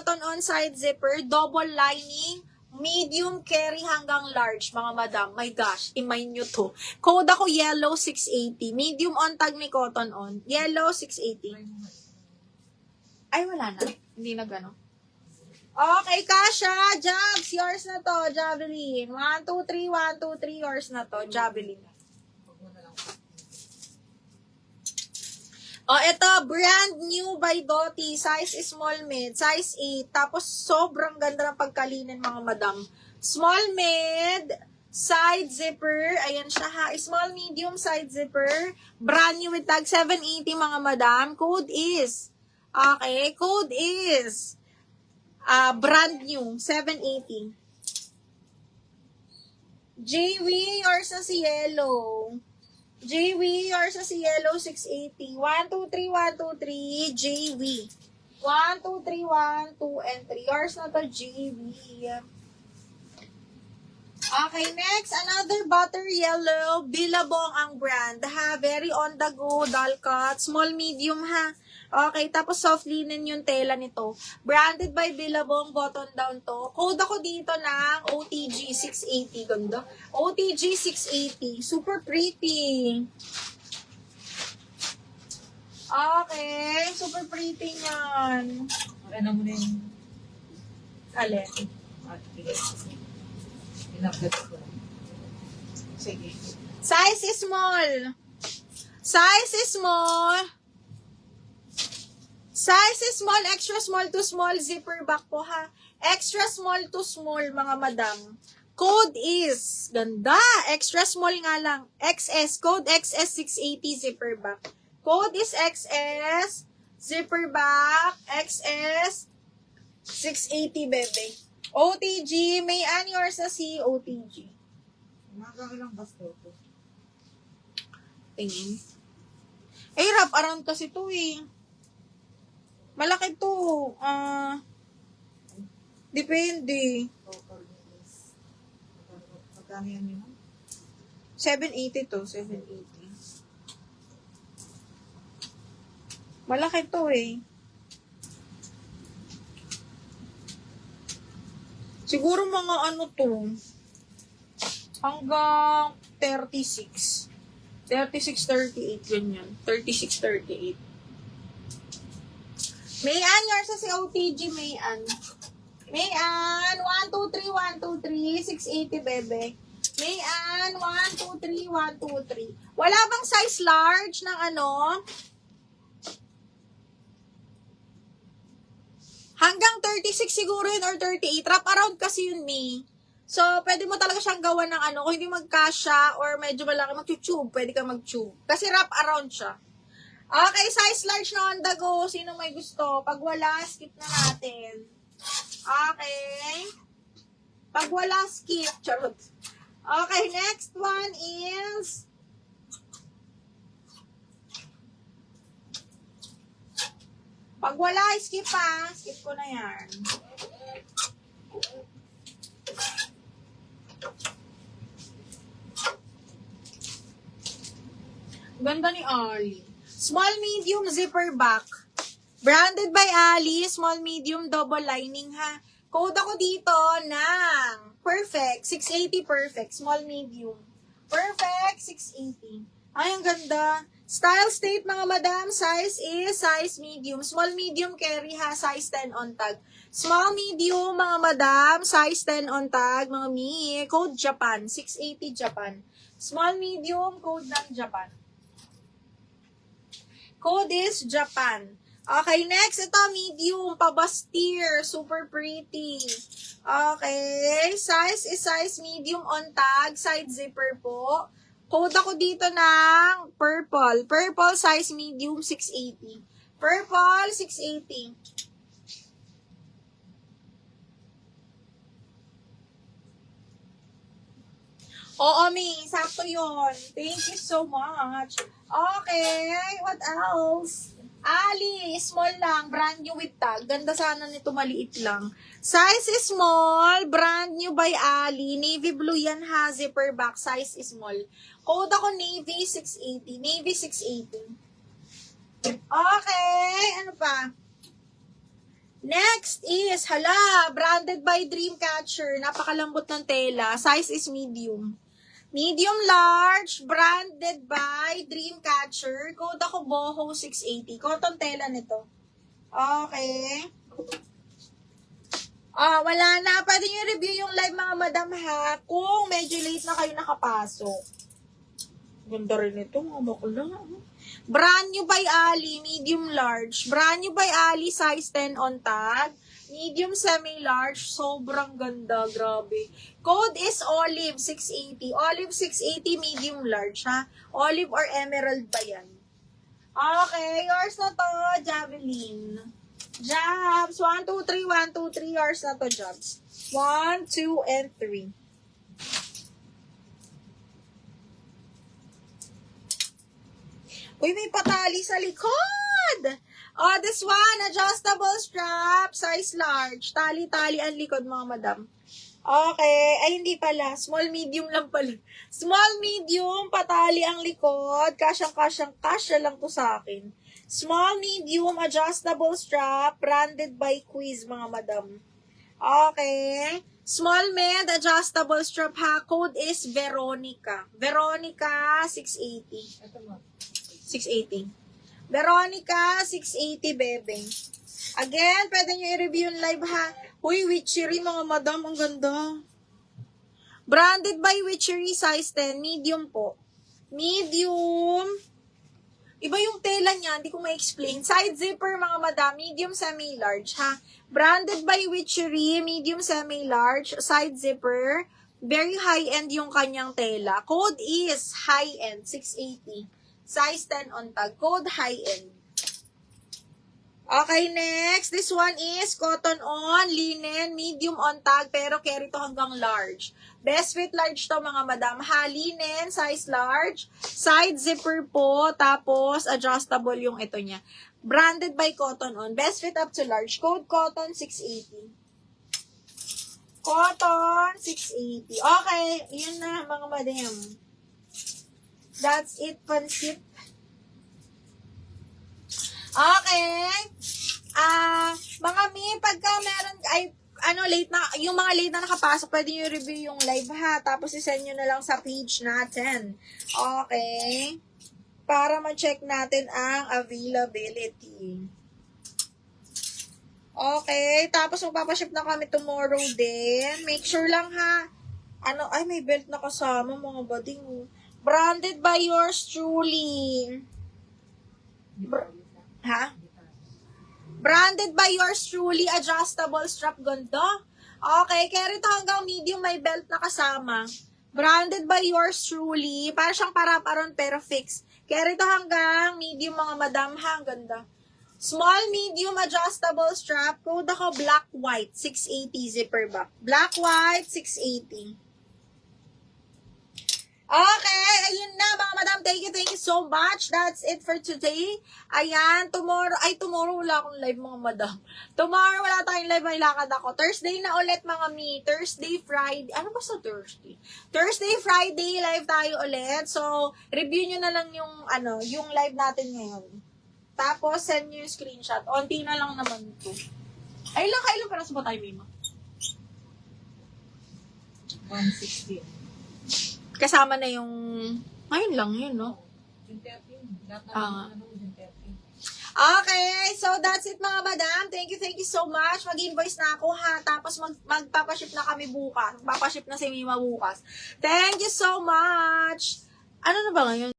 cotton on side zipper, double lining, medium carry hanggang large, mga madam. My gosh, imay nyo to. Code ako yellow 680. Medium on tag ni cotton on. Yellow 680. Ay, wala na. Hindi na gano'n. Okay, Kasha, Jabs, yours na to, Javelin. 1, 2, 3, 1, 2, 3, yours na to, Javelin. Oh, ito, brand new by Doty, size small mid, size 8, tapos sobrang ganda ng pagkalinin, mga madam. Small mid, side zipper, ayan siya ha, small medium side zipper, brand new with tag 780, mga madam. Code is, okay, code is, brand new, 780. JV, yours na si yellow. JV, yours na si yellow, 680. 1, 2, 3, 1, 2, 3, JV. 1, 2, 3, 1, 2, and 3. Yours na to, JV. Okay, next, another butter yellow. Billabong ang brand, ha? Very on the go, dull cut. Small, medium, ha? Okay, tapos soft linen yung tela nito. Branded by Billabong, button down to. Code ako dito ng OTG 680. Ganda. OTG 680. Super pretty. Okay, super pretty yan. Ano mo na yung Alin? in-update ko. Sige. Size is small. Size is small. Size is small, extra small to small, zipper back po ha. Extra small to small, mga madam. Code is, ganda, extra small nga lang. XS, code XS 680, zipper back. Code is XS, zipper back, XS 680, bebe. OTG, may yours na si OTG. Magkakalang basto ko. Tingin. Eh, wrap around kasi to eh. Malaki to. Depende. Magkano yan yun? 780 to. 780. Malaki to eh. Siguro mga ano to. Hanggang 36. 36, 38. Ganyan. 36, 38. Mayan, yours sa si OTG, Mayan. Mayan, 1, 2, 3, 1, 2, 3, 680, bebe. Mayan, 1, 2, 3, 1, 2, 3. Wala bang size large ng ano? Hanggang 36 siguro yun or 38. Wrap around kasi yun, me. So, pwede mo talaga siyang gawa ng ano, kung hindi magkasya or medyo malaki, mag-tube, pwede ka mag-tube. Kasi wrap around siya. Okay, size large na on the go. Sino may gusto? Pag wala, skip na natin. Okay. Pag wala, skip. Charot. Okay, next one is... Pag wala, skip ha. Skip ko na yan. Ganda ni Ali. Small, medium, zipper back. Branded by Ali. Small, medium, double lining ha. Code ako dito ng perfect. 680 perfect. Small, medium. Perfect. 680. Ay, ang ganda. Style state, mga madam. Size is size medium. Small, medium carry ha. Size 10 on tag. Small, medium, mga madam. Size 10 on tag. Mga mi. Code Japan. 680 Japan. Small, medium. Code ng Japan. Code is Japan. Okay, next. Ito, medium. Pabastir. Super pretty. Okay. Size is size medium on tag. Side zipper po. Code ako dito ng purple. Purple size medium 680. Purple 680. Oo, Mi. Sakto yun. Thank you so much. Okay. What else? Ali. Small lang. Brand new with tag. Ganda sana nito. Maliit lang. Size is small. Brand new by Ali. Navy blue yan ha. Zipper back. Size is small. Code ako Navy 680. Navy 680. Okay. Ano pa? Next is, branded by Dreamcatcher. Napakalambot ng tela. Size is medium. Medium large, branded by Dreamcatcher. Code ako Boho 680. Cotton tela nito. Okay. Wala na. Pwede nyo review yung live mga madam ha. Kung medyo late na kayo nakapasok. Ganda rin ito mga bakla. Brand new by Ali, medium large. Brand new by Ali, size 10 on tag. Medium semi-large, sobrang ganda, grabe. Code is Olive 680. Olive 680, medium large, ha? Olive or emerald ba yan? Okay, yours na to, Javelin. Jobs, 1, 2, 3, 1, 2, 3, yours na to, Jobs. 1, 2, and 3. Uy, may patali sa likod! Oh, this one, adjustable strap, size large. Tali-tali ang likod, mga madam. Okay. Ay, hindi pala. Small, medium lang pala. Small, medium, patali ang likod. Kasyang-kasya lang to sa akin. Small, medium, adjustable strap, branded by Quiz, mga madam. Okay. Small, med, adjustable strap, ha. Code is Veronica. Veronica, 680. Ito mo. 680. Veronica, 680, bebe. Again, pwede nyo i-review yung live, ha? Uy, Witchery, mga madam, ang ganda. Branded by Witchery, size 10, medium po. Medium. Iba yung tela niya, hindi ko ma-explain. Side zipper, mga madam, medium semi-large, ha? Branded by Witchery, medium semi-large, side zipper. Very high-end yung kanyang tela. Code is high-end, 680. Size 10 on tag. Code high-end. Okay, next. This one is cotton on, linen, medium on tag, pero carry to hanggang large. Best fit large to, mga madam. Ha, linen, size large. Side zipper po, tapos adjustable yung ito niya. Branded by Cotton On. Best fit up to large. Code Cotton 680. Cotton 680. Okay, yun na, mga madam. That's it, pansit. Okay. Mga mi, pagka meron, late na, yung mga late na nakapasok, pwede nyo review yung live, ha? Tapos isend nyo na lang sa page natin. Okay. Para ma-check natin ang availability. Okay. Tapos magpapaship na kami tomorrow din. Make sure lang, ha? May belt na kasama, mga bading. Branded by yours truly. Ha? Branded by yours truly, adjustable strap, ganda. Okay, carry to hanggang medium, may belt na kasama. Branded by yours truly, para siyang para-paron pero fix. Carry to hanggang medium, mga madam, ha, ganda. Small, medium, adjustable strap, code ako black, white, 680 zipper back. Black, white, 680. Okay, ayun na mga madam. Thank you so much. That's it for today. Ayan, tomorrow wala akong live mga madam. Tomorrow wala tayong live, may lakad ako. Thursday na ulit mga mi. Thursday, Friday. Ano ba sa Thursday? Thursday, Friday, live tayo ulit. So, review nyo na lang yung live natin ngayon. Tapos, send nyo yung screenshot. Onti na lang naman ito. Kailan para sa ba tayo, Mima? 160. Kasama na yung... Ngayon lang yun, no? Yung 13. Lahat Ah. na yung 13. Okay, so that's it mga madam. Thank you so much. Mag-invoice na ako, ha. Tapos magpapaship na kami bukas. Magpapaship na si Mima bukas. Thank you so much. Ano na ba ngayon?